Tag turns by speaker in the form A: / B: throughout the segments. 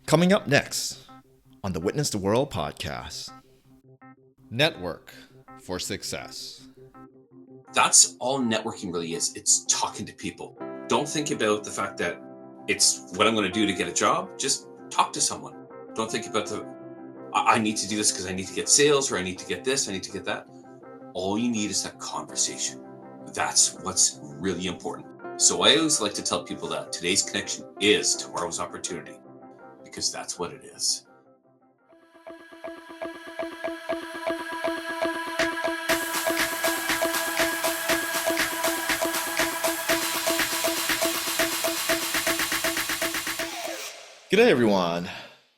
A: Coming up next on the Witness the World podcast. Network for success.
B: That's all networking really is. It's talking to people. Don't think about the fact that it's what I'm going to do to get a job. Just talk to someone. Don't think about I need to do this because I need to get sales, or I need to get this, I need to get that. All you need is that conversation. That's what's really important. So I always like to tell people that today's connection is tomorrow's opportunity, because that's what it is.
A: G'day everyone.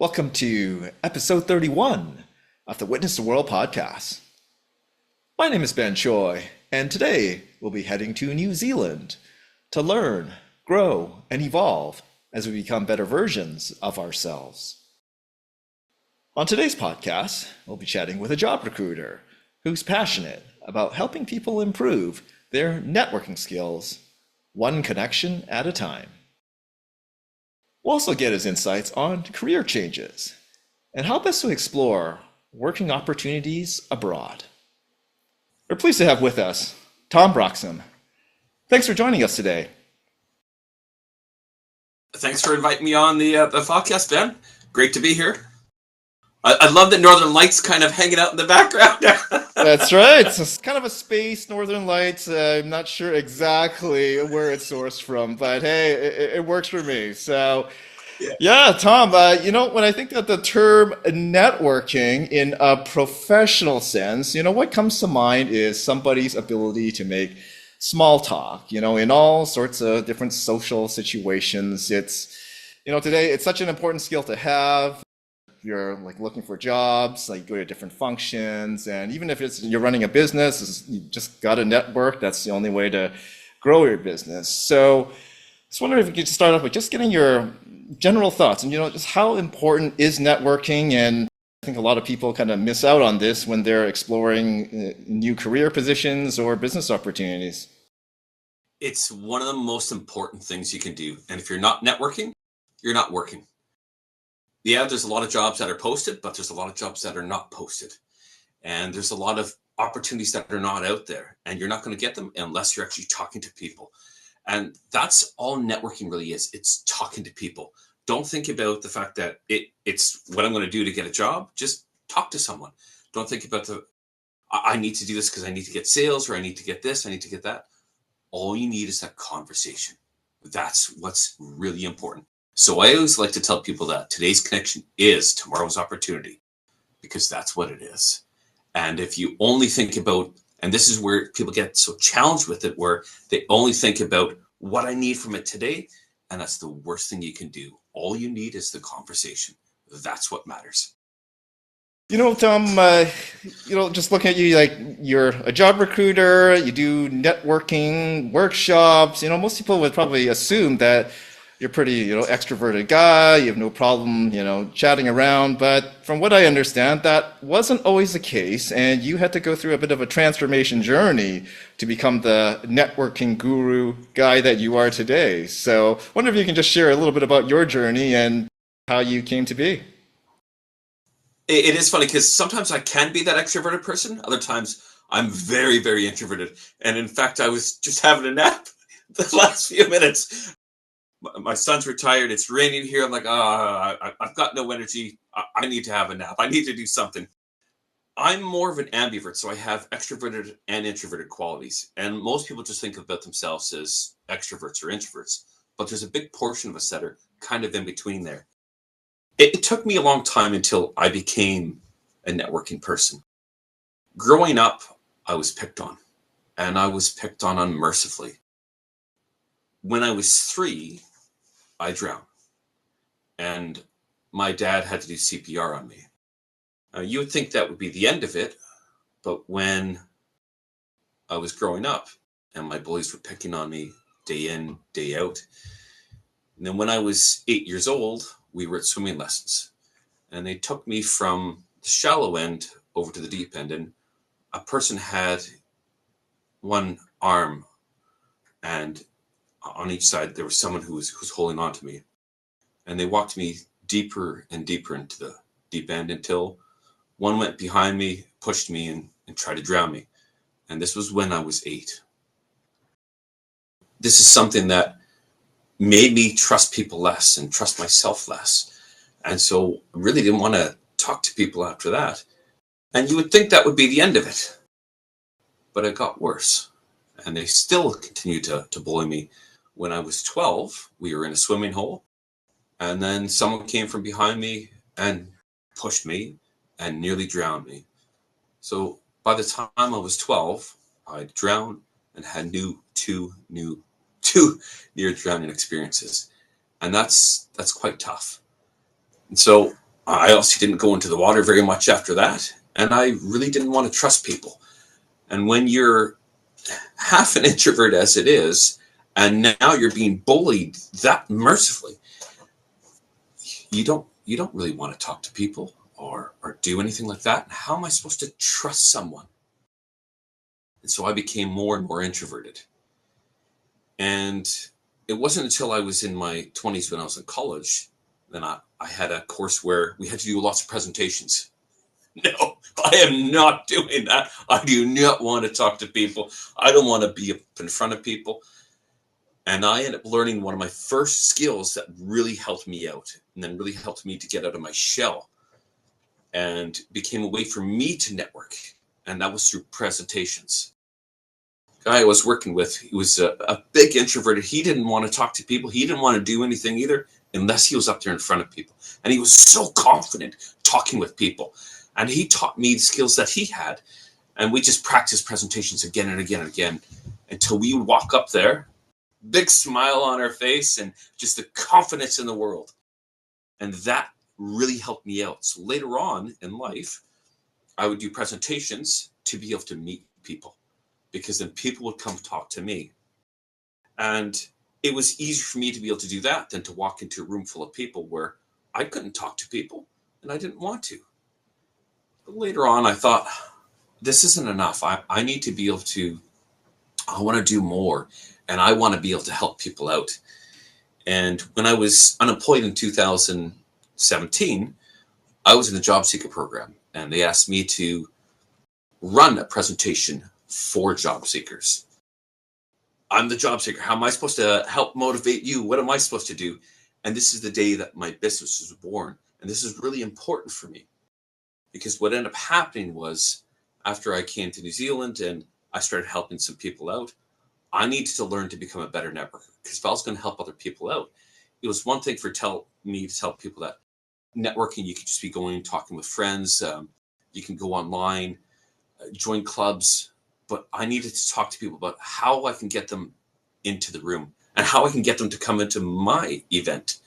A: Welcome to episode 31 of the Witness the World podcast. My name is Ben Choi, and today we'll be heading to New Zealand to learn, grow, and evolve as we become better versions of ourselves. On today's podcast, we'll be chatting with a job recruiter who's passionate about helping people improve their networking skills, one connection at a time. We'll also get his insights on career changes and how best to explore working opportunities abroad. We're pleased to have with us Tom Broxham. Thanks for joining us today.
B: Thanks for inviting me on the podcast, Ben. Great to be here. I love the Northern Lights kind of hanging out in the background.
A: That's right. It's kind of a space, Northern Lights. I'm not sure exactly where it's sourced from, but hey, it works for me. So, yeah, Tom, when I think of the term networking in a professional sense, what comes to mind is somebody's ability to make small talk, in all sorts of different social situations. It's, today it's such an important skill to have. You're like looking for jobs, like go to different functions, and even if you're running a business, you just got a network. That's the only way to grow your business. So, I was wondering if you could start off with just getting your general thoughts, and just how important is networking? And I think a lot of people kind of miss out on this when they're exploring new career positions or business opportunities.
B: It's one of the most important things you can do, and if you're not networking, you're not working. Yeah, there's a lot of jobs that are posted, but there's a lot of jobs that are not posted. And there's a lot of opportunities that are not out there, and you're not going to get them unless you're actually talking to people. And that's all networking really is. It's talking to people. Don't think about the fact that it's what I'm going to do to get a job. Just talk to someone. Don't think about I need to do this because I need to get sales, or I need to get this, I need to get that. All you need is that conversation. That's what's really important. So I always like to tell people that today's connection is tomorrow's opportunity, because that's what it is. And if you only think about, and this is where people get so challenged with it, where they only think about what I need from it today, and that's the worst thing you can do. All you need is the conversation. That's what matters.
A: Tom, just looking at you, like you're a job recruiter, you do networking workshops. Most people would probably assume that you're pretty, extroverted guy. You have no problem, chatting around. But from what I understand, that wasn't always the case. And you had to go through a bit of a transformation journey to become the networking guru guy that you are today. So I wonder if you can just share a little bit about your journey and how you came to be.
B: It is funny because sometimes I can be that extroverted person. Other times I'm very, very introverted. And in fact, I was just having a nap the last few minutes. My son's retired. It's raining here. I'm like, I've got no energy. I need to have a nap. I need to do something. I'm more of an ambivert, so I have extroverted and introverted qualities. And most people just think about themselves as extroverts or introverts. But there's a big portion of us that are kind of in between there. It took me a long time until I became a networking person. Growing up, I was picked on. And I was picked on unmercifully. When I was 3, I drowned, and my dad had to do CPR on me. You would think that would be the end of it, but when I was growing up and my bullies were picking on me day in, day out, and then when I was 8 years old, we were at swimming lessons, and they took me from the shallow end over to the deep end, and a person had one arm, and on each side there was someone who was holding on to me, and they walked me deeper and deeper into the deep end until one went behind me, pushed me, and tried to drown me. And this was when I was 8. This is something that made me trust people less and trust myself less. And so I really didn't want to talk to people after that. And you would think that would be the end of it. But it got worse. And they still continued to bully me. When I was 12, we were in a swimming hole. And then someone came from behind me and pushed me and nearly drowned me. So by the time I was 12, I drowned and had two near drowning experiences. And that's quite tough. And so I also didn't go into the water very much after that. And I really didn't want to trust people. And when you're half an introvert as it is, and now you're being bullied that mercifully, you don't really want to talk to people or do anything like that. How am I supposed to trust someone? And so I became more and more introverted. And it wasn't until I was in my 20s when I was in college, then I had a course where we had to do lots of presentations. No, I am not doing that. I do not want to talk to people. I don't want to be up in front of people. And I ended up learning one of my first skills that really helped me out and then really helped me to get out of my shell and became a way for me to network. And that was through presentations. The guy I was working with, he was a big introverted. He didn't want to talk to people. He didn't want to do anything either unless he was up there in front of people. And he was so confident talking with people. And he taught me the skills that he had. And we just practiced presentations again and again and again until we would walk up there, big smile on our face and just the confidence in the world. And that really helped me out. So later on in life, I would do presentations to be able to meet people because then people would come talk to me. And it was easier for me to be able to do that than to walk into a room full of people where I couldn't talk to people and I didn't want to. But later on, I thought, this isn't enough. I need to be able to, I want to do more. And I want to be able to help people out. And when I was unemployed in 2017, I was in the job seeker program. And they asked me to run a presentation for job seekers. I'm the job seeker. How am I supposed to help motivate you? What am I supposed to do? And this is the day that my business was born. And this is really important for me. Because what ended up happening was after I came to New Zealand and I started helping some people out, I needed to learn to become a better networker. Because if I was going to help other people out, it was one thing for me to tell people that networking, you could just be going and talking with friends. You can go online, join clubs. But I needed to talk to people about how I can get them into the room and how I can get them to come into my event.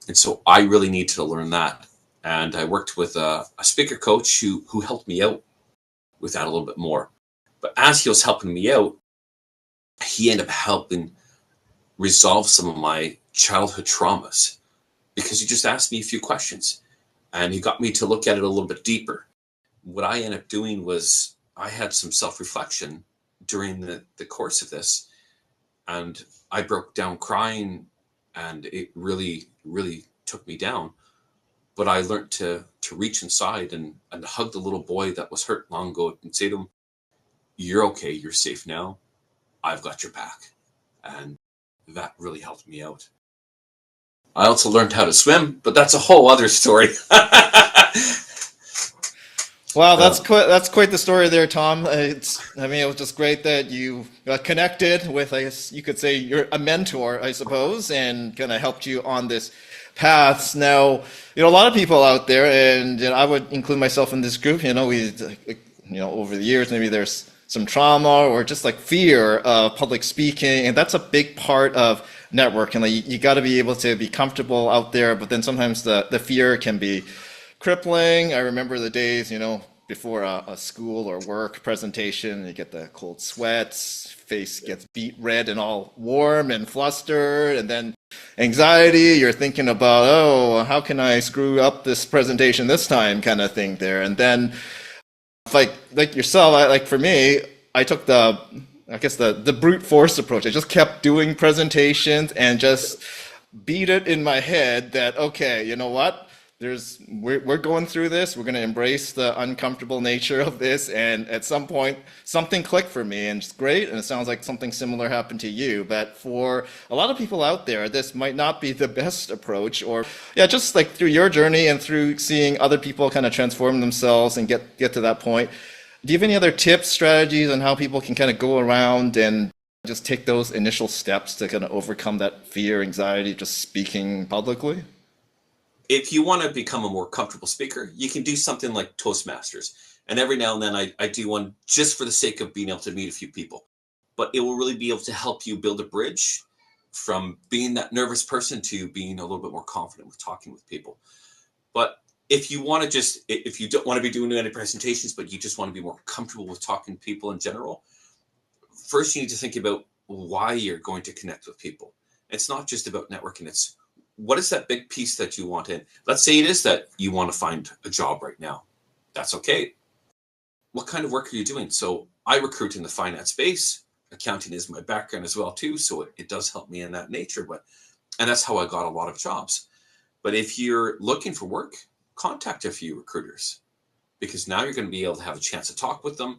B: And so I really needed to learn that. And I worked with a speaker coach who helped me out with that a little bit more. But as he was helping me out, he ended up helping resolve some of my childhood traumas because he just asked me a few questions and he got me to look at it a little bit deeper. What I ended up doing was I had some self-reflection during the course of this, and I broke down crying and it really, really took me down. But I learned to reach inside and hug the little boy that was hurt long ago and say to him, "You're okay, you're safe now. I've got your back." And that really helped me out. I also learned how to swim, but that's a whole other story.
A: Wow, that's quite the story there, Tom. It was just great that you got connected with, I guess you could say, you're a mentor, I suppose, and kind of helped you on this path. Now, a lot of people out there, and I would include myself in this group. Over the years, maybe there's some trauma or just like fear of public speaking, and that's a big part of networking. Like you got to be able to be comfortable out there, but then sometimes the fear can be crippling. I remember the days, before a school or work presentation, you get the cold sweats, face gets beet red and all warm and flustered, and then anxiety, you're thinking about, oh, how can I screw up this presentation this time kind of thing there. And then like yourself, like for me, I took the brute force approach. I just kept doing presentations and just beat it in my head that, okay, you know what? We're going through this. We're going to embrace the uncomfortable nature of this, and at some point, something clicked for me, and it's great. And it sounds like something similar happened to you. But for a lot of people out there, this might not be the best approach. Or, yeah, just like through your journey and through seeing other people kind of transform themselves and get to that point. Do you have any other tips, strategies on how people can kind of go around and just take those initial steps to kind of overcome that fear, anxiety, just speaking publicly?
B: If you want to become a more comfortable speaker, you can do something like Toastmasters. And every now and then I do one just for the sake of being able to meet a few people. But it will really be able to help you build a bridge from being that nervous person to being a little bit more confident with talking with people. But if you want to just, if you don't want to be doing any presentations, but you just want to be more comfortable with talking to people in general, first you need to think about why you're going to connect with people. It's not just about networking. It's what is that big piece that you want in? Let's say it is that you want to find a job right now. That's okay. What kind of work are you doing? So I recruit in the finance space. Accounting is my background as well too. So it does help me in that nature. And that's how I got a lot of jobs. But if you're looking for work, contact a few recruiters, because now you're going to be able to have a chance to talk with them.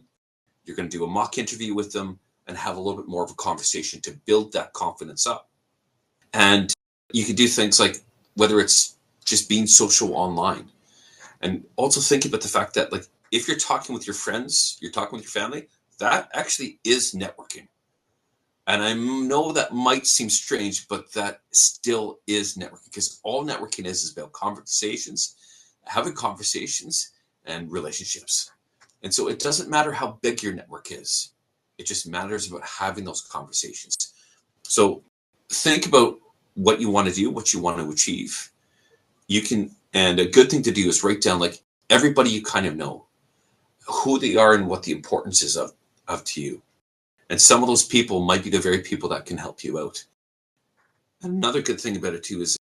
B: You're going to do a mock interview with them and have a little bit more of a conversation to build that confidence up. And you can do things like whether it's just being social online, and also think about the fact that, like, if you're talking with your friends, you're talking with your family, that actually is networking. And I know that might seem strange, but that still is networking, because all networking is about conversations, having conversations and relationships. And so it doesn't matter how big your network is. It just matters about having those conversations. So think about what you want to do, what you want to achieve. And a good thing to do is write down, like, everybody you kind of know, who they are and what the importance is of to you. And some of those people might be the very people that can help you out. And another good thing about it too is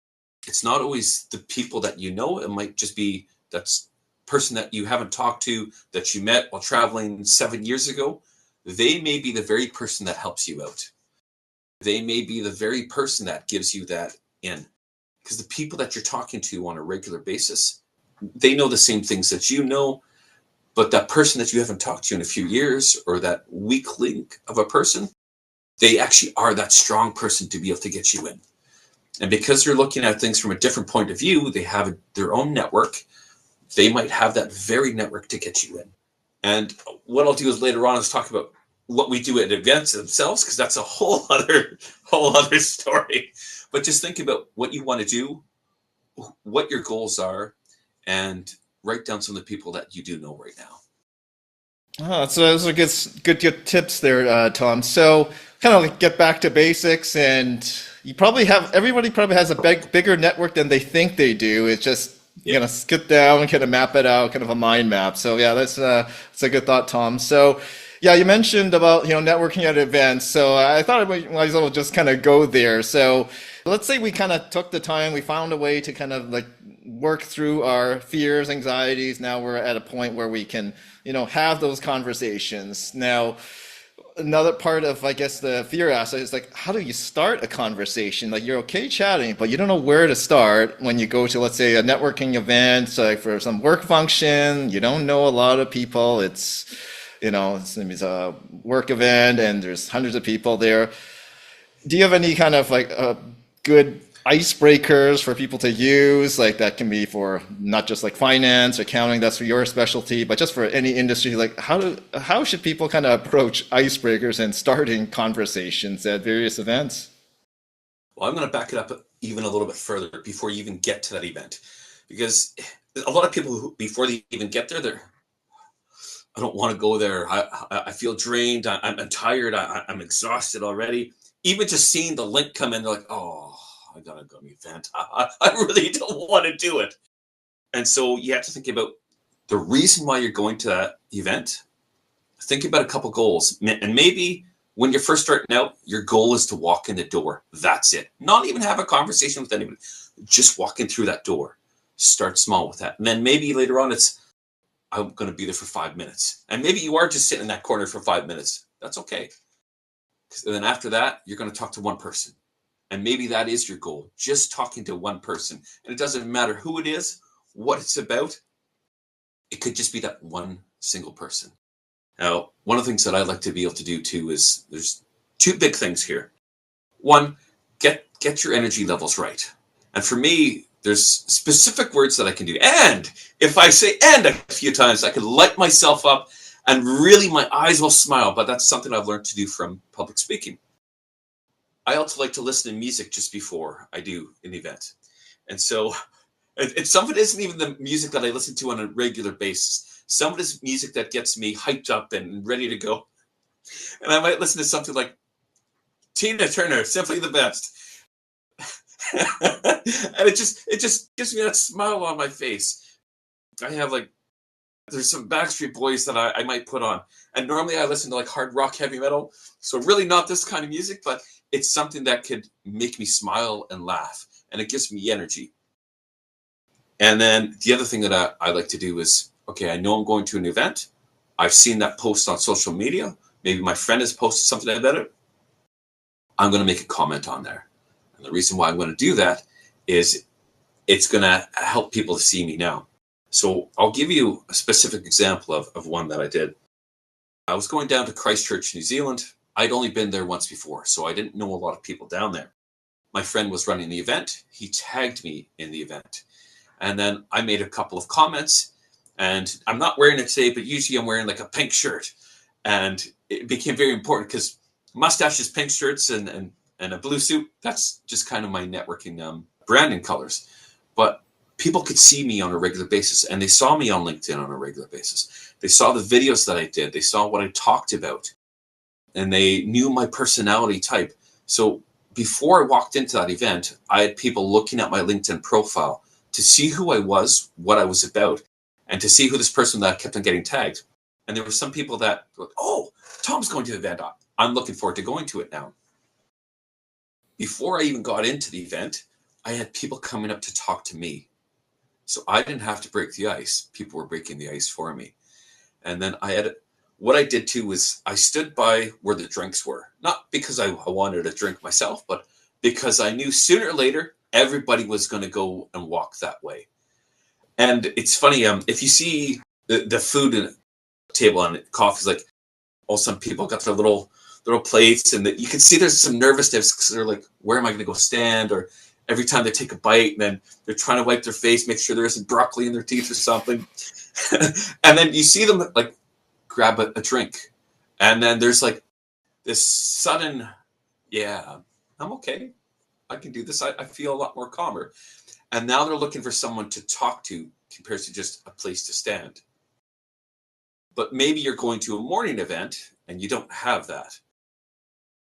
B: it's not always the people that you know. It might just be that's person that you haven't talked to, that you met while traveling 7 years ago. They may be the very person that helps you out. They may be the very person that gives you that in. Because the people that you're talking to on a regular basis, they know the same things that you know, but that person that you haven't talked to in a few years, or that weak link of a person, they actually are that strong person to be able to get you in. And because you're looking at things from a different point of view, they have their own network. They might have that very network to get you in. And what I'll do is later on is talk about what we do at events themselves, because that's a whole other story. But just think about what you want to do, what your goals are, and write down some of the people that you do know right now.
A: Oh, so those are good tips there, Tom. So kind of like get back to basics, and everybody probably has a bigger network than they think they do. It's just skip down and kind of map it out, kind of a mind map. So yeah, that's a good thought, Tom. So yeah, you mentioned about networking at events. So I thought I might as well just kind of go there. So let's say we kind of took the time, we found a way to kind of like work through our fears, anxieties. Now we're at a point where we can have those conversations. Now, another part of, I guess, the fear aspect is like, how do you start a conversation? Like, you're okay chatting, but you don't know where to start when you go to, let's say, a networking event, like for some work function. You don't know a lot of people. It's a work event and there's hundreds of people there. Do you have any kind of like good icebreakers for people to use, like that can be for not just like finance, accounting, that's for your specialty, but just for any industry? Like how should people kind of approach icebreakers and starting conversations at various events?
B: Well, I'm going to back it up even a little bit further before you even get to that event, because a lot of people who, before they even get there, I don't want to go there. I feel drained. I'm tired. I'm exhausted already. Even just seeing the link come in, they're like, oh, I gotta go to the event. I really don't want to do it. And so you have to think about the reason why you're going to that event. Think about a couple goals. And maybe when you're first starting out, your goal is to walk in the door. That's it. Not even have a conversation with anybody. Just walking through that door. Start small with that. And then maybe later on I'm going to be there for 5 minutes. And maybe you are just sitting in that corner for 5 minutes. That's okay. And then after that, you're going to talk to one person. And maybe that is your goal, just talking to one person. And it doesn't matter who it is, what it's about. It could just be that one single person. Now, one of the things that I like to be able to do too is there's two big things here. One, get your energy levels right. And for me, there's specific words that I can do. And if I say "and" a few times, I can light myself up and really my eyes will smile. But that's something I've learned to do from public speaking. I also like to listen to music just before I do an event. And so some of it isn't even the music that I listen to on a regular basis. Some of it is music that gets me hyped up and ready to go. And I might listen to something like Tina Turner, Simply the Best. And it just gives me that smile on my face. I have there's some Backstreet Boys that I might put on. And normally I listen to hard rock, heavy metal. So really not this kind of music, but it's something that could make me smile and laugh. And it gives me energy. And then the other thing that I like to do is, okay, I know I'm going to an event. I've seen that post on social media. Maybe my friend has posted something about it. I'm going to make a comment on there. And the reason why I'm going to do that is it's going to help people to see me now. So I'll give you a specific example of one that I did. I was going down to Christchurch, New Zealand. I'd only been there once before, so I didn't know a lot of people down there. My friend was running the event. He tagged me in the event. And then I made a couple of comments. And I'm not wearing it today, but usually I'm wearing a pink shirt. And it became very important because mustaches, pink shirts, and a blue suit, that's just kind of my networking branding colors. But people could see me on a regular basis, and they saw me on LinkedIn on a regular basis. They saw the videos that I did. They saw what I talked about. And they knew my personality type. So before I walked into that event, I had people looking at my LinkedIn profile to see who I was, what I was about, and to see who this person that kept on getting tagged. And there were some people that were like, oh, Tom's going to the event. I'm looking forward to going to it now. Before I even got into the event, I had people coming up to talk to me. So I didn't have to break the ice. People were breaking the ice for me. And then what I did too was I stood by where the drinks were. Not because I wanted a drink myself, but because I knew sooner or later, everybody was going to go and walk that way. And it's funny, if you see the food table on coffee, some people got their little plates, and you can see there's some nervousness because they're like, where am I going to go stand? Or every time they take a bite, and then they're trying to wipe their face, make sure there isn't broccoli in their teeth or something. And then you see them grab a drink, and then there's this sudden, yeah, I'm okay. I can do this. I feel a lot more calmer. And now they're looking for someone to talk to compared to just a place to stand. But maybe you're going to a morning event and you don't have that.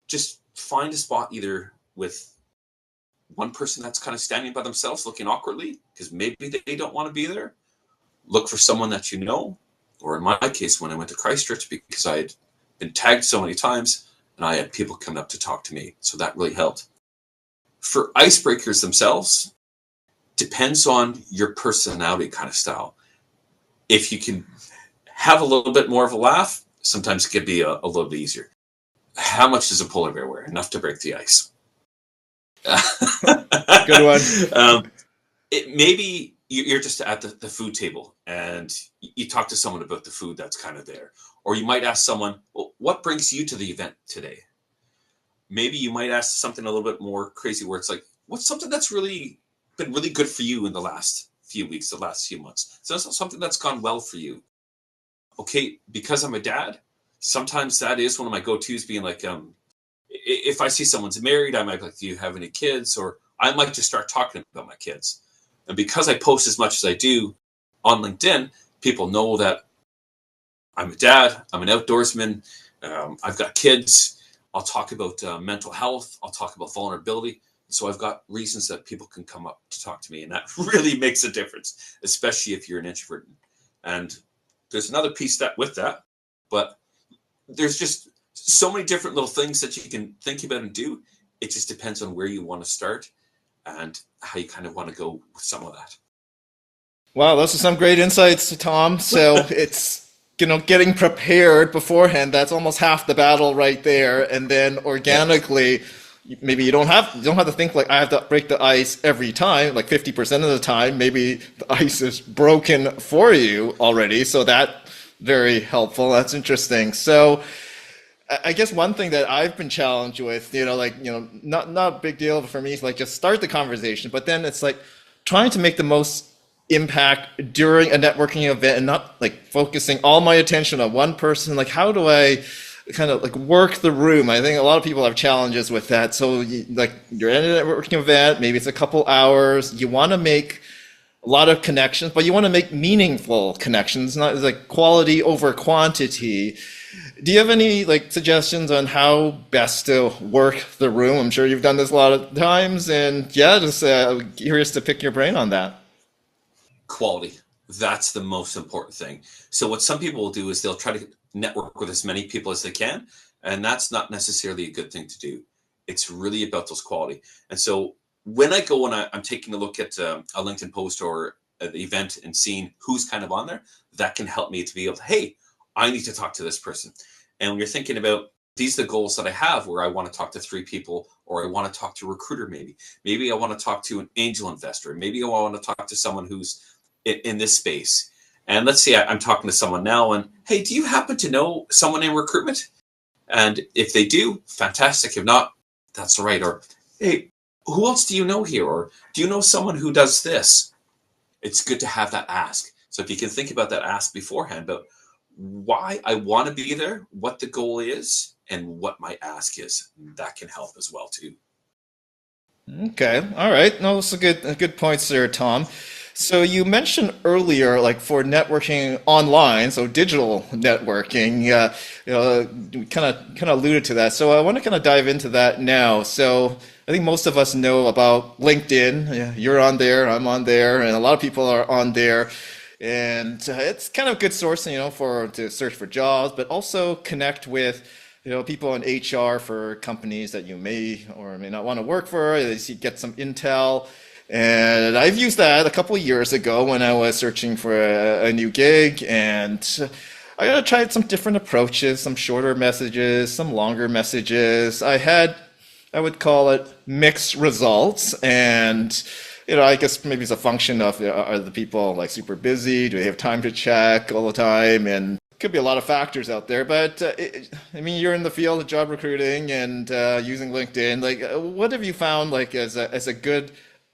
B: Just find a spot either with one person that's kind of standing by themselves looking awkwardly because maybe they don't want to be there. Look for someone that you know. Or in my case, when I went to Christchurch, because I had been tagged so many times and I had people coming up to talk to me. So that really helped. For icebreakers themselves, depends on your personality kind of style. If you can have a little bit more of a laugh, sometimes it can be a little bit easier. How much does a polar bear weigh? Enough to break the ice.
A: Good one.
B: Maybe you're just at the food table and you talk to someone about the food that's kind of there. Or you might ask someone, well, what brings you to the event today? Maybe you might ask something a little bit more crazy where it's what's something that's really been really good for you in the last few weeks, the last few months? So something that's gone well for you. Okay, because I'm a dad, sometimes that is one of my go-tos, being if I see someone's married, I might be like, do you have any kids? Or I might just start talking about my kids. And because I post as much as I do on LinkedIn, people know that I'm a dad, I'm an outdoorsman, I've got kids. I'll talk about mental health. I'll talk about vulnerability. So I've got reasons that people can come up to talk to me. And that really makes a difference, especially if you're an introvert. And there's another piece with that. But there's just so many different little things that you can think about and do. It just depends on where you want to start and how you kind of want to go with some of that.
A: Wow, those are some great insights, Tom. So it's, getting prepared beforehand. That's almost half the battle right there. And then organically maybe you don't have to think like I have to break the ice every time, like 50% of the time. Maybe the ice is broken for you already, so that very helpful. That's interesting. So I guess one thing that I've been challenged with, like, not a big deal for me, is like just start the conversation, but then it's like trying to make the most impact during a networking event and not like focusing all my attention on one person. Like, how do I kind of like work the room? I think a lot of people have challenges with that. So, like, you're at a networking event, maybe it's a couple hours, you want to make a lot of connections, but you want to make meaningful connections, not like quality over quantity. Do you have any like suggestions on how best to work the room? I'm sure you've done this a lot of times, and yeah, just curious to pick your brain on that.
B: Quality. That's the most important thing. So what some people will do is they'll try to network with as many people as they can, and that's not necessarily a good thing to do. It's really about those quality. And so when I go and I'm taking a look at a LinkedIn post or an event and seeing who's kind of on there, that can help me to be able to, hey, I need to talk to this person. And when you're thinking about these are the goals that I have where I want to talk to 3 people, or I want to talk to a recruiter, maybe I want to talk to an angel investor, maybe I want to talk to someone who's in this space. And let's say I'm talking to someone now and, hey, do you happen to know someone in recruitment? And if they do, fantastic. If not, that's all right. Or, hey, who else do you know here? Or do you know someone who does this? It's good to have that ask. So if you can think about that ask beforehand, but why I want to be there, what the goal is, and what my ask is, that can help as well too.
A: Okay, all right. No, those are good points there, Tom. So you mentioned earlier, like for networking online, so digital networking, we kind of alluded to that. So I want to kind of dive into that now. So I think most of us know about LinkedIn. Yeah, you're on there, I'm on there, and a lot of people are on there. And it's kind of a good source, for to search for jobs, but also connect with, people in HR for companies that you may or may not want to work for. You get some intel. And I've used that a couple of years ago when I was searching for a new gig, and I tried some different approaches, some shorter messages, some longer messages. I would call it mixed results, and I guess maybe it's a function of are the people like super busy? Do they have time to check all the time? And could be a lot of factors out there, but I mean, you're in the field of job recruiting and using LinkedIn. Like, what have you found like as a good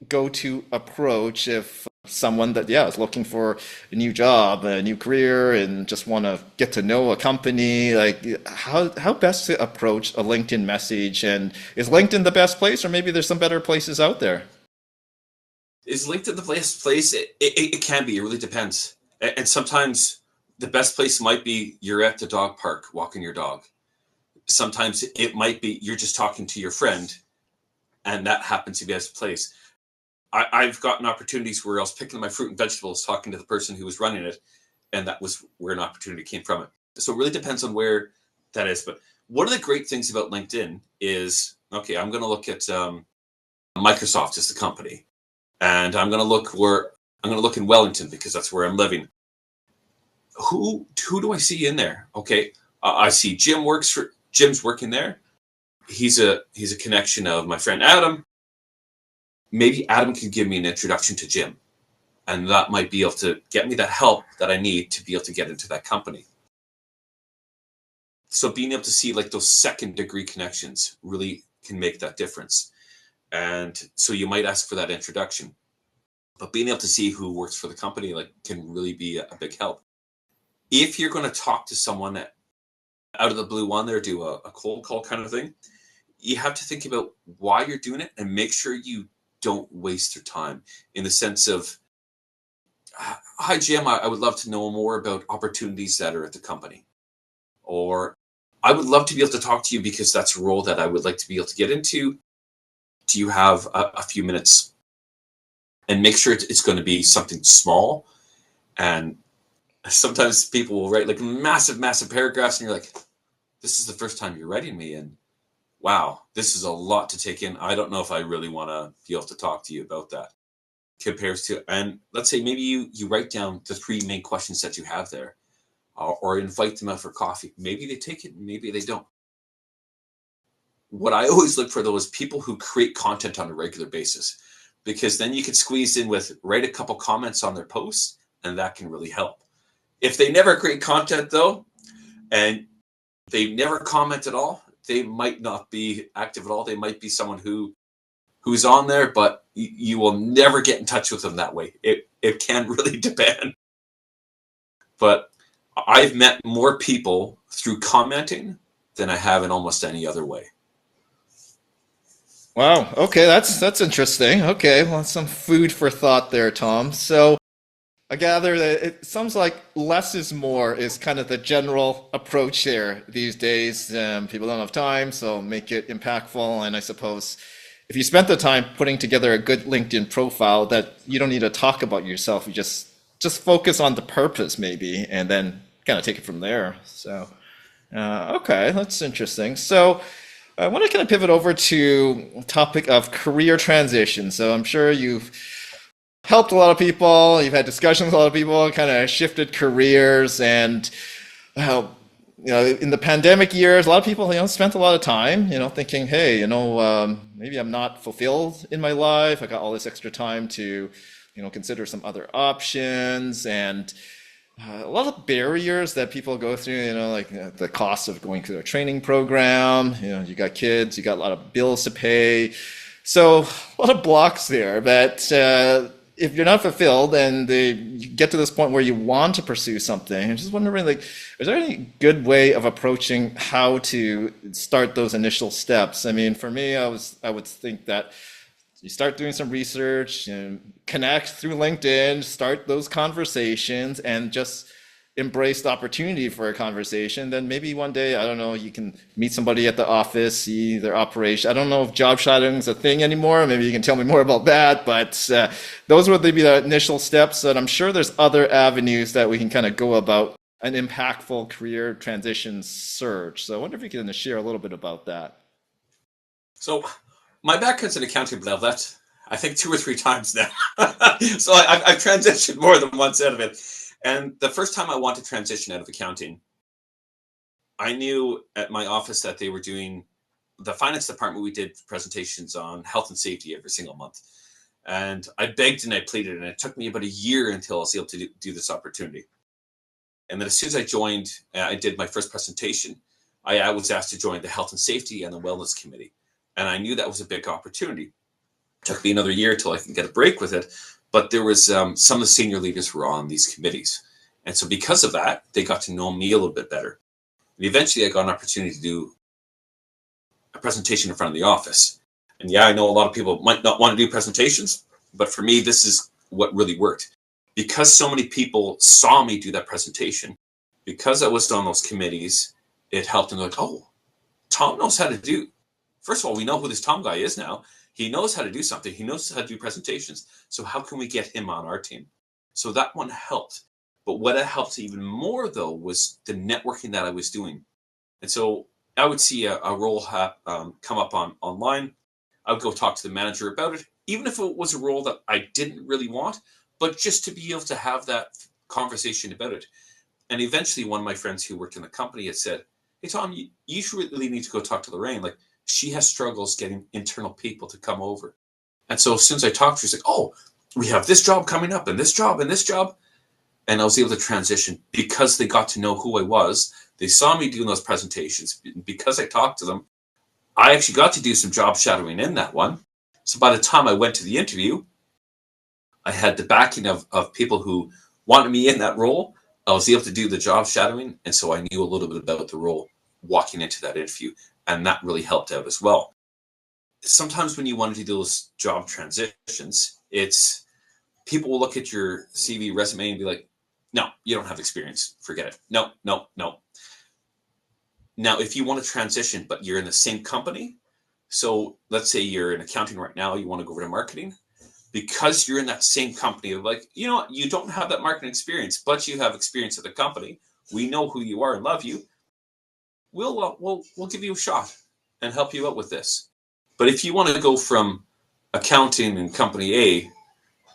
A: go-to approach if someone that is looking for a new job, a new career, and just want to get to know a company? Like, how best to approach a LinkedIn message? And is LinkedIn the best place, or maybe there's some better places out there?
B: Is LinkedIn the best place? It can be. It really depends. And sometimes the best place might be you're at the dog park walking your dog. Sometimes it might be you're just talking to your friend, and that happens to be the best place. I've gotten opportunities where I was picking my fruit and vegetables, talking to the person who was running it, and that was where an opportunity came from it. So it really depends on where that is. But one of the great things about LinkedIn is, okay, I'm going to look at Microsoft as the company, and I'm going to look in Wellington because that's where I'm living. Who do I see in there? Okay, I see Jim's working there. He's a connection of my friend Adam. Maybe Adam can give me an introduction to Jim, and that might be able to get me that help that I need to be able to get into that company. So being able to see like those second degree connections really can make that difference. And so you might ask for that introduction, but being able to see who works for the company like can really be a big help. If you're going to talk to someone that out of the blue on there, do a cold call kind of thing, you have to think about why you're doing it and make sure you don't waste your time in the sense of, hi, Jim, I would love to know more about opportunities that are at the company. Or I would love to be able to talk to you because that's a role that I would like to be able to get into. Do you have a few minutes? And make sure it's going to be something small. And sometimes people will write like massive, massive paragraphs, and you're like, this is the first time you're writing me. And wow, this is a lot to take in. I don't know if I really want to be able to talk to you about that. Compares to, and let's say maybe you write down the 3 main questions that you have there, or invite them out for coffee. Maybe they take it, maybe they don't. what I always look for, though, is people who create content on a regular basis, because then you can squeeze in with write a couple comments on their posts, and that can really help. If they never create content, though, and they never comment at all, they might not be active at all. They might be someone who's on there, but you will never get in touch with them that way. It can really depend. But I've met more people through commenting than I have in almost any other way.
A: Wow. Okay, that's interesting. Okay, well, some food for thought there, Tom. So I gather that it sounds like less is more is kind of the general approach here these days. People don't have time, so make it impactful. And I suppose if you spent the time putting together a good LinkedIn profile, that you don't need to talk about yourself. You just focus on the purpose, maybe, and then kind of take it from there. So, okay, that's interesting. So. I want to kind of pivot over to the topic of career transition. So I'm sure you've helped a lot of people, you've had discussions with a lot of people, kind of shifted careers, and in the pandemic years, a lot of people, spent a lot of time, thinking, hey, maybe I'm not fulfilled in my life. I got all this extra time to, consider some other options, and a lot of barriers that people go through, like the cost of going through a training program, you got kids, you got a lot of bills to pay. So a lot of blocks there, but if you're not fulfilled and you get to this point where you want to pursue something, I'm just wondering, like, is there any good way of approaching how to start those initial steps? I mean, for me, I would think that you start doing some research, connect through LinkedIn, start those conversations, and just embrace the opportunity for a conversation. Then maybe one day, I don't know, you can meet somebody at the office, see their operation. I don't know if job shadowing is a thing anymore. Maybe you can tell me more about that. But those would be the initial steps. And I'm sure there's other avenues that we can kind of go about an impactful career transition search. So I wonder if you can share a little bit about that.
B: So my background's in accounting, but I've left, I think, 2 or 3 times now. So I've transitioned more than once out of it. And the first time I wanted to transition out of accounting, I knew at my office that they were doing, the finance department, we did presentations on health and safety every single month. And I begged and I pleaded, and it took me about a year until I was able to do this opportunity. And then as soon as I joined, I did my first presentation. I was asked to join the health and safety and the wellness committee. And I knew that was a big opportunity. It took me another year till I can get a break with it. But there was some of the senior leaders were on these committees. And so because of that, they got to know me a little bit better. And eventually I got an opportunity to do a presentation in front of the office. And yeah, I know a lot of people might not want to do presentations, but for me, this is what really worked. Because so many people saw me do that presentation, because I was on those committees, it helped them. Like, oh, Tom knows how to do. First of all, we know who this Tom guy is now. He knows how to do something. He knows how to do presentations. So how can we get him on our team? So that one helped. But what helped even more, though, was the networking that I was doing. And so I would see a role come up online. I would go talk to the manager about it, even if it was a role that I didn't really want, but just to be able to have that conversation about it. And eventually one of my friends who worked in the company had said, hey, Tom, you really need to go talk to Lorraine. Like, she has struggles getting internal people to come over. And so as soon as I talked to her, she's like, oh, we have this job coming up and this job and this job. And I was able to transition because they got to know who I was. They saw me doing those presentations. Because I talked to them, I actually got to do some job shadowing in that one. So by the time I went to the interview, I had the backing of people who wanted me in that role. I was able to do the job shadowing. And so I knew a little bit about the role walking into that interview. And that really helped out as well. Sometimes when you want to do those job transitions, it's people will look at your CV resume and be like, no, you don't have experience. Forget it. No. Now, if you want to transition, but you're in the same company, so let's say you're in accounting right now, you want to go over to marketing, because you're in that same company of like, you know what, you don't have that marketing experience, but you have experience at the company. We know who you are and love you. We'll give you a shot and help you out with this. But if you want to go from accounting in company A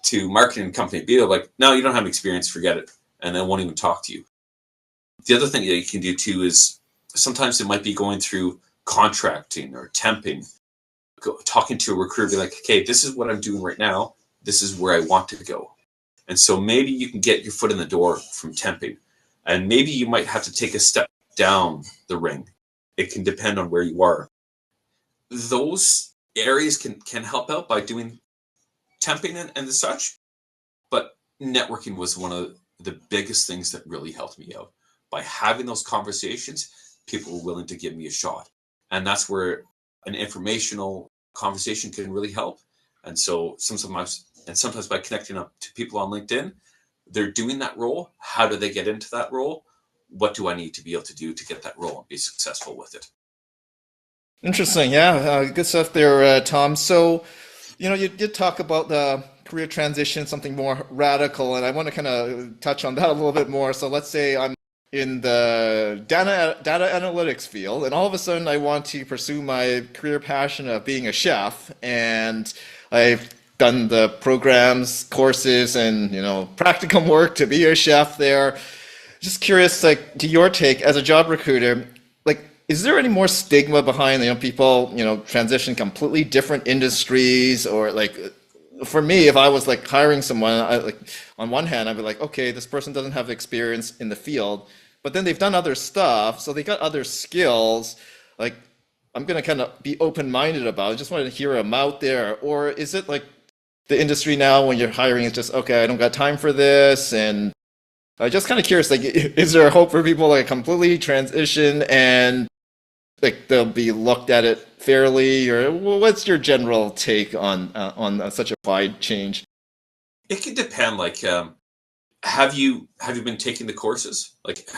B: to marketing in company B, they're like, no, you don't have experience, forget it. And they won't even talk to you. The other thing that you can do too is sometimes it might be going through contracting or temping, talking to a recruiter, be like, okay, this is what I'm doing right now. This is where I want to go. And so maybe you can get your foot in the door from temping. And maybe you might have to take a step down the ring. It can depend on where you are. Those areas can help out by doing temping and such. But networking was one of the biggest things that really helped me out. By having those conversations, people were willing to give me a shot. And that's where an informational conversation can really help. And so sometimes by connecting up to people on LinkedIn, they're doing that role. How do they get into that role? What do I need to be able to do to get that role and be successful with it?
A: Interesting. Yeah, good stuff there, Tom. So, you did talk about the career transition, something more radical, and I want to kind of touch on that a little bit more. So let's say I'm in the data analytics field, and all of a sudden I want to pursue my career passion of being a chef, and I've done the programs, courses, and practicum work to be a chef there. Just curious, like, to your take as a job recruiter, like, is there any more stigma behind people transition completely different industries, or like, for me, if I was like hiring someone, on one hand, I'd be like, okay, this person doesn't have experience in the field, but then they've done other stuff, so they got other skills. Like, I'm gonna kind of be open-minded about it. Just wanted to hear them out there. Or is it like the industry now when you're hiring is just, okay, I don't got time for this, and I'm just kind of curious, like, is there a hope for people like completely transition and like they'll be looked at it fairly, or what's your general take on such a wide change?
B: It can depend. Like, have you been taking the courses? Like,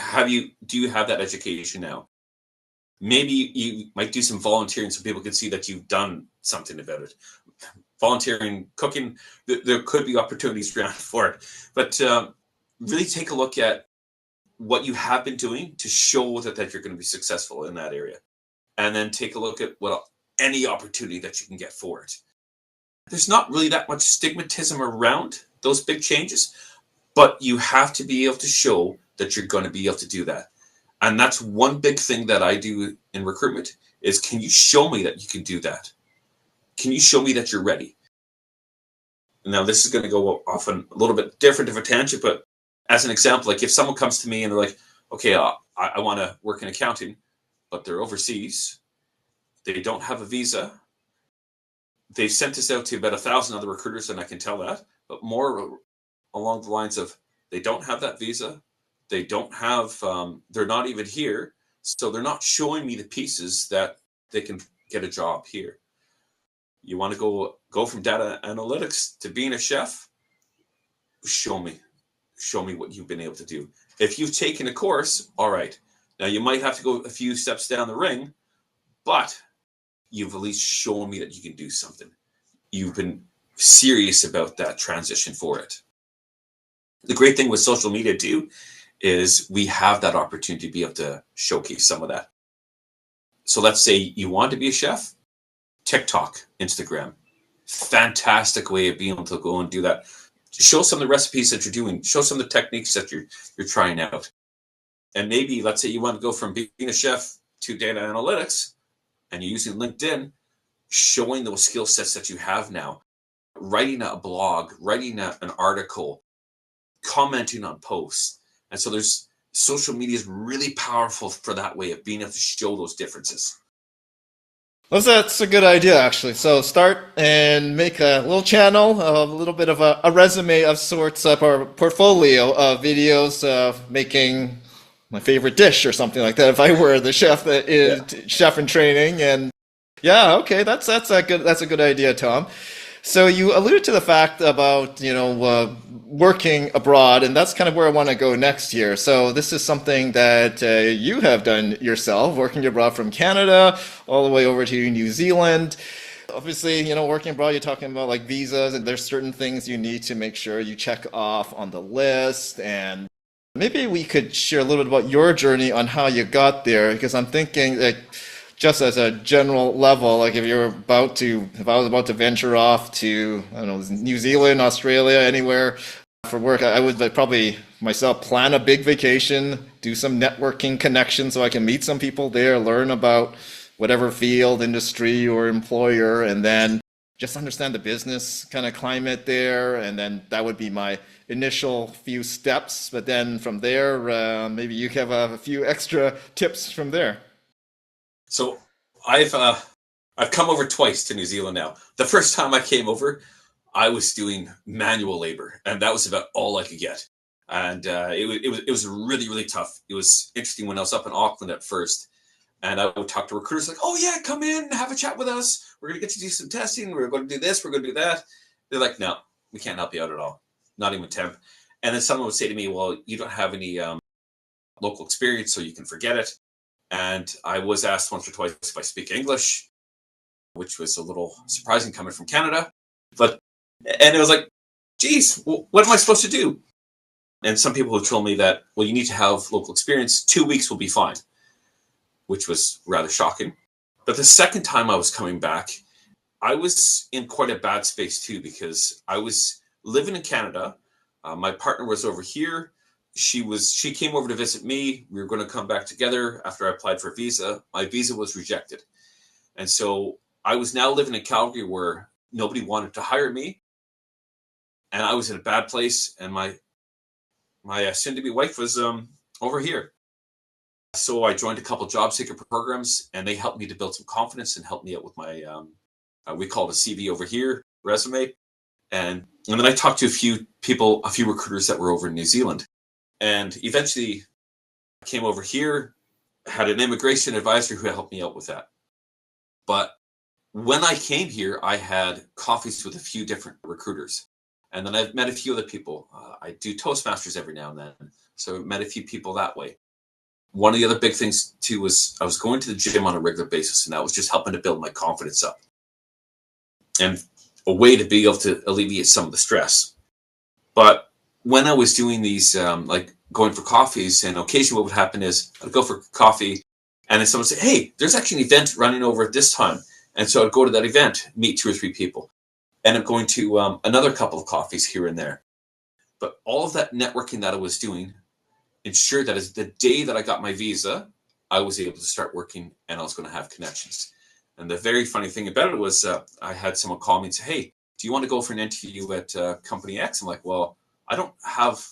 B: do you have that education now? Maybe you might do some volunteering so people can see that you've done something about it. Volunteering, cooking, there could be opportunities around for it. But really take a look at what you have been doing to show that you're going to be successful in that area. And then take a look at any opportunity that you can get for it. There's not really that much stigmatism around those big changes, but you have to be able to show that you're going to be able to do that. And that's one big thing that I do in recruitment is, can you show me that you can do that? Can you show me that you're ready? Now, this is going to go off on a little bit different of a tangent, but as an example, like if someone comes to me and they're like, okay, I want to work in accounting, but they're overseas, they don't have a visa. They've sent us out to about 1,000 other recruiters, and I can tell that, but more along the lines of they don't have that visa. They don't have, they're not even here. So they're not showing me the pieces that they can get a job here. You want to go from data analytics to being a chef? Show me what you've been able to do. If you've taken a course, all right. Now you might have to go a few steps down the ring, but you've at least shown me that you can do something. You've been serious about that transition for it. The great thing with social media too is we have that opportunity to be able to showcase some of that. So let's say you want to be a chef, TikTok, Instagram, fantastic way of being able to go and do that. Show some of the recipes that you're doing, show some of the techniques that you're trying out. And maybe let's say you want to go from being a chef to data analytics and you're using LinkedIn, showing those skill sets that you have now, writing a blog, writing an article, commenting on posts. And so social media is really powerful for that way of being able to show those differences.
A: Well, that's a good idea, actually. So start and make a little channel, a little bit of a resume of sorts, or portfolio of videos of making my favorite dish or something like that. If I were the chef that is chef in training, and yeah, okay, that's a good idea, Tom. So you alluded to the fact about working abroad, and that's kind of where I want to go next here. So this is something that you have done yourself, working abroad from Canada all the way over to New Zealand. Obviously, working abroad, you're talking about like visas, and there's certain things you need to make sure you check off on the list. And maybe we could share a little bit about your journey on how you got there, because I'm thinking like, just as a general level, like if I was about to venture off to, I don't know, New Zealand, Australia, anywhere for work, I would probably myself plan a big vacation, do some networking connections so I can meet some people there, learn about whatever field, industry, or employer, and then just understand the business kind of climate there. And then that would be my initial few steps. But then from there, maybe you have a few extra tips from there.
B: So I've come over twice to New Zealand now. The first time I came over, I was doing manual labor, and that was about all I could get. And it was really really tough. It was interesting when I was up in Auckland at first, and I would talk to recruiters like, "Oh yeah, come in, have a chat with us. We're gonna get you to do some testing. We're going to do this. We're going to do that." They're like, "No, we can't help you out at all. Not even temp." And then someone would say to me, "Well, you don't have any local experience, so you can forget it." And I was asked once or twice if I speak English, which was a little surprising coming from Canada. But and it was like, geez, what am I supposed to do? And some people have told me that, well, you need to have local experience. 2 weeks will be fine, which was rather shocking. But the second time I was coming back, I was in quite a bad space too, because I was living in Canada. My partner was over here. She came over to visit me. We were going to come back together after I applied for a visa. My visa was rejected. And so I was now living in Calgary where nobody wanted to hire me. And I was in a bad place. And my soon-to-be wife was over here. So I joined a couple job seeker programs, and they helped me to build some confidence and helped me out with my, we call it a CV over here, resume. And then I talked to a few recruiters that were over in New Zealand. And eventually I came over here, had an immigration advisor who helped me out with that. But when I came here, I had coffees with a few different recruiters. And then I've met a few other people. I do Toastmasters every now and then. So I met a few people that way. One of the other big things too was I was going to the gym on a regular basis, and that was just helping to build my confidence up. And a way to be able to alleviate some of the stress. But when I was doing these, like going for coffees, and occasionally what would happen is I'd go for coffee, and then someone would say, "Hey, there's actually an event running over at this time." And so I'd go to that event, meet 2 or 3 people, end up going to another couple of coffees here and there. But all of that networking that I was doing ensured that as the day that I got my visa, I was able to start working and I was going to have connections. And the very funny thing about it was I had someone call me and say, "Hey, do you want to go for an interview at Company X?" I'm like, "Well, I don't have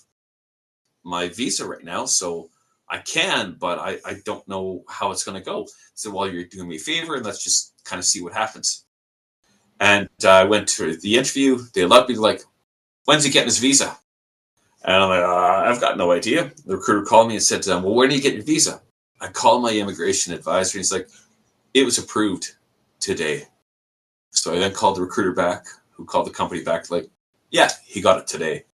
B: my visa right now, so I can, but I don't know how it's going to go." So, "Well, you're doing me a favor, and let's just kind of see what happens." And I went to the interview. They allowed me to, like, "When's he getting his visa?" And I'm like, "I've got no idea." The recruiter called me and said, "Well, where do you get your visa?" I called my immigration advisor, and he's like, "It was approved today." So I then called the recruiter back, who called the company back, like, "Yeah, he got it today.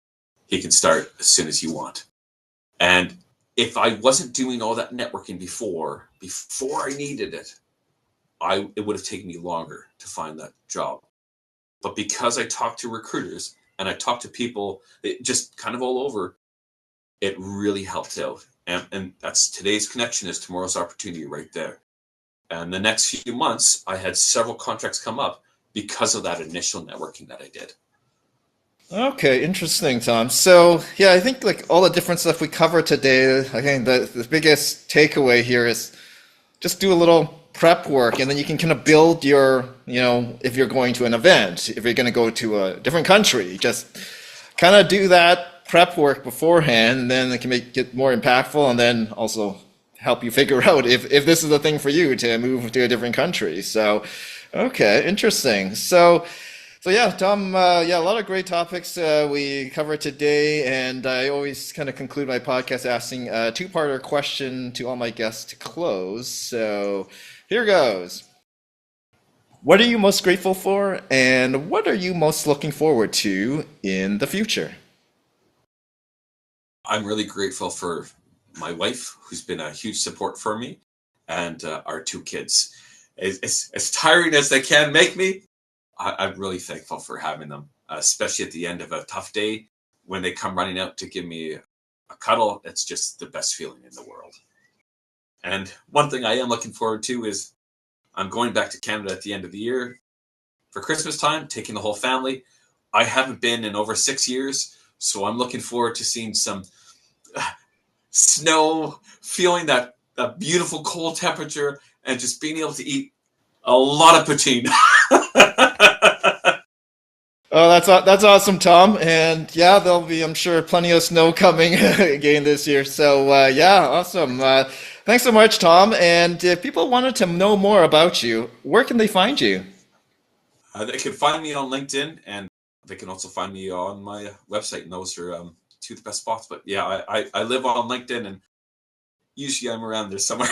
B: He can start as soon as you want." And if I wasn't doing all that networking before I needed it, it would have taken me longer to find that job. But because I talked to recruiters and I talked to people just kind of all over, it really helped out. And that's today's connection is tomorrow's opportunity right there. And the next few months, I had several contracts come up because of that initial networking that I did.
A: Okay, interesting, Tom. So, yeah, I think like all the different stuff we covered today, I think the biggest takeaway here is just do a little prep work, and then you can kind of build your, if you're going to an event, if you're going to go to a different country, just kind of do that prep work beforehand, and then it can make it more impactful, and then also help you figure out if this is the thing for you to move to a different country. So, okay, interesting. So yeah, Tom, yeah, a lot of great topics we covered today, and I always kind of conclude my podcast asking a two-parter question to all my guests to close. So here goes. What are you most grateful for, and what are you most looking forward to in the future?
B: I'm really grateful for my wife, who's been a huge support for me, and our 2 kids. As tiring as they can make me, I'm really thankful for having them, especially at the end of a tough day when they come running out to give me a cuddle. It's just the best feeling in the world. And one thing I am looking forward to is I'm going back to Canada at the end of the year for Christmas time, taking the whole family. I haven't been in over 6 years, so I'm looking forward to seeing some snow, feeling that beautiful cold temperature, and just being able to eat a lot of poutine.
A: Oh, that's awesome, Tom. And yeah, there'll be, I'm sure, plenty of snow coming again this year. So yeah, awesome. Thanks so much, Tom. And if people wanted to know more about you, where can they find you?
B: They can find me on LinkedIn, and they can also find me on my website. And those are two of the best spots. But yeah, I live on LinkedIn, and usually I'm around there somewhere.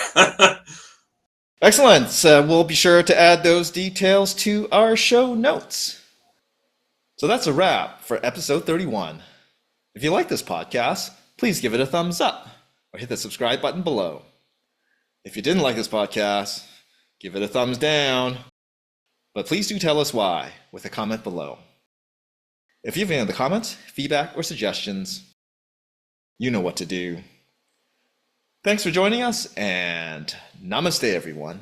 A: Excellent. We'll be sure to add those details to our show notes. So that's a wrap for episode 31. If you like this podcast, please give it a thumbs up or hit the subscribe button below. If you didn't like this podcast, give it a thumbs down. But please do tell us why with a comment below. If you have any other comments, feedback, or suggestions, you know what to do. Thanks for joining us, and namaste, everyone.